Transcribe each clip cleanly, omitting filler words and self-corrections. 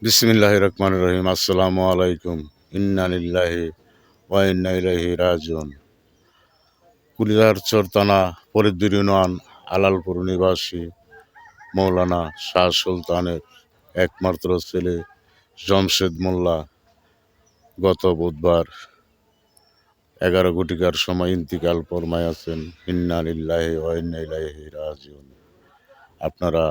বিসমিল্লাহির রহমানির রহিম। আসসালামু আলাইকুম। ইন্না লিল্লাহি ওয়া ইন্না ইলাইহি রাজিউন। কুলিয়ারচর থানা ফরিদপুর ইউনিয়ন আলালপুর নিবাসী মৌলানা শাহ সুলতানের একমাত্র ছেলে জমশেদ মোল্লা গত বুধবার 11 ঘটিকার সময় ইন্তিকাল ফরমায়াছেন। ইন্না লিল্লাহি ওয়া ইন্না ইলাইহি রাজিউন। আপনারা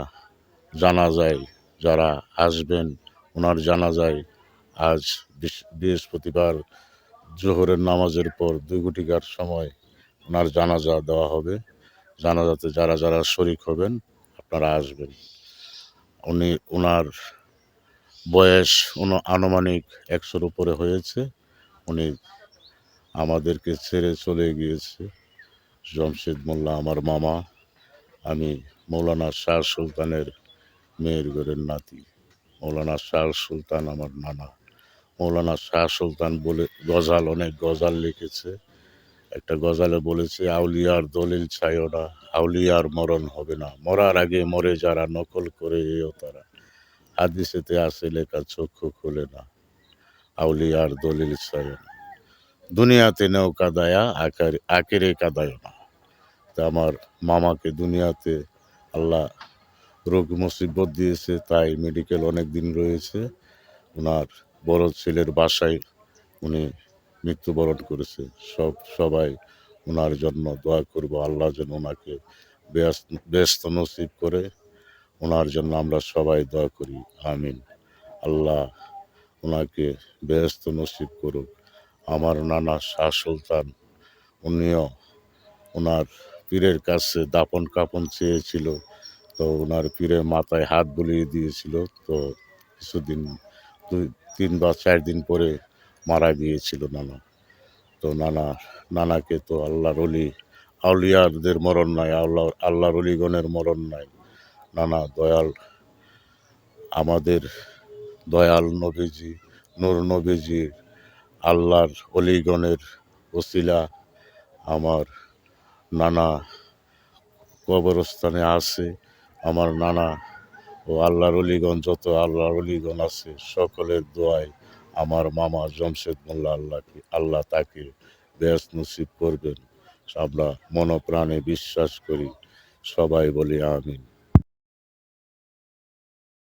জানাজায় যারা আসবেন, ওনার জানাজায় আজ বৃহস্পতিবার জোহরের নামাজের পর 2 ঘটিকার সময় ওনার জানাজা দেওয়া হবে। জানাজাতে যারা যারা শরিক হবেন আপনারা আসবেন। ওনার বয়স আনুমানিক 100-র উপরে হয়েছে। উনি আমাদেরকে ছেড়ে চলে গিয়েছে। জমশেদ মোল্লা আমার মামা, আমি মৌলানা শাহ সুলতানের মেয়ের ঘরের নাতি। মৌলানা শাহ সুলতান আমার নানা। মৌলানা শাহ সুলতান বলে অনেক গজাল লিখেছে। একটা গজালে বলেছে, আউলিয়ার দলিল চাইও না, আউলিয়ার মরণ হবে না, মরার আগে মরে যারা নকল করে এও তারা, হাদিসেতে আছে লেখা চক্ষু খুলে না, আউলিয়ার দলিল চাইও না, দুনিয়াতে নৌকা দায়া আকেরে কাদায় না। তা আমার মামাকে দুনিয়াতে আল্লাহ রোগ মুসিবত দিয়েছে, তাই মেডিকেল অনেক দিন রয়েছে। ওনার বড় ছেলের বাসায় উনি মৃত্যুবরণ করেছে। সবাই ওনার জন্য দোয়া করব, আল্লাহ যেন ওনাকে ব্যস্ত নসিব করে। ওনার জন্য আমরা সবাই দোয়া করি, আমিন। আল্লাহ ওনাকে ব্যস্ত নসিব করুক। আমার নানা শাহ সুলতান, উনিও ওনার পীরের কাছে দাপন কাপন চেয়েছিল, তো ওনার পীরের মাথায় হাত বুলিয়ে দিয়েছিল। তো কিছুদিন 2-3 বা 4 দিন পরে মারা গিয়েছিল নানা। তো নানাকে তো আল্লাহর অলি, আউলিয়াদের মরণ নাই, আল্লাহর অলিগণের মরণ নাই। নানা দয়াল, আমাদের দয়াল নবীজি, নূর নবীজির, আল্লাহর অলিগণের ওসিলা আমার নানা কবরস্থানে আছে। আমার নানা ও আল্লাহর অলিগণ, যত আল্লাহর অলিগণ আছে, সকলের দোয়ায় আমার মামা জমশেদ মোল্লা আল্লাহ তাকে বেশ নসিব করবেন। আমরা মনপ্রাণে বিশ্বাস করি, সবাই বলি আমিন।